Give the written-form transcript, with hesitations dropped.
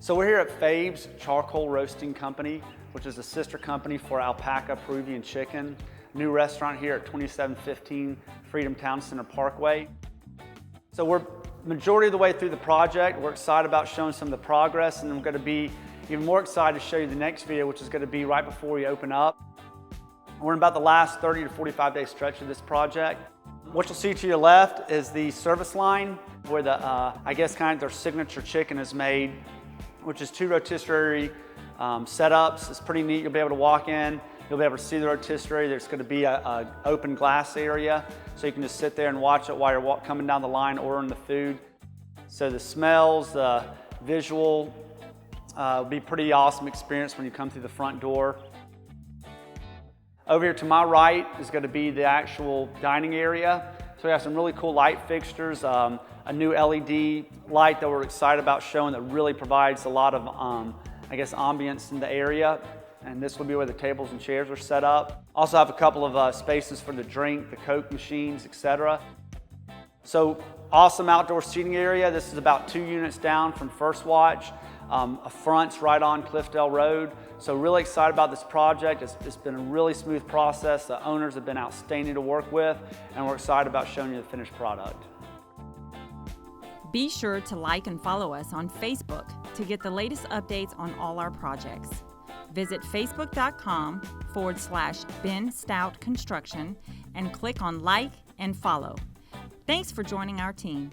So we're here at Fabe's Charcoal Roasting Company, which is a sister company for Alpaca Peruvian Chicken. New restaurant here at 2715 Freedom Town Center Parkway. So we're majority of the way through the project. We're excited about showing some of the progress, and I'm going to be even more excited to show you the next video, which is going to be right before we open up. We're in about the last 30 to 45 day stretch of this project. What you'll see to your left is the service line where the, I guess kind of their signature chicken is made, which is 2 rotisserie setups. It's pretty neat. You'll be able to walk in, you'll be able to see the rotisserie. There's going to be an open glass area, so you can just sit there and watch it while you're coming down the line ordering the food. So the smells, the visual, will be a pretty awesome experience when you come through the front door. Over here to my right is going to be the actual dining area. So we have some really cool light fixtures, a new LED light that we're excited about showing that really provides a lot of, I guess, ambience in the area. And this will be where the tables and chairs are set up. Also have a couple of spaces for the drink, the Coke machines, etc. So awesome outdoor seating area. This is about 2 units down from First Watch. A front's right on Cliffdale Road. So really excited about this project. It's been a really smooth process. The owners have been outstanding to work with, and we're excited about showing you the finished product. Be sure to like and follow us on Facebook to get the latest updates on all our projects. Visit facebook.com/Ben Stout Construction and click on like and follow. Thanks for joining our team.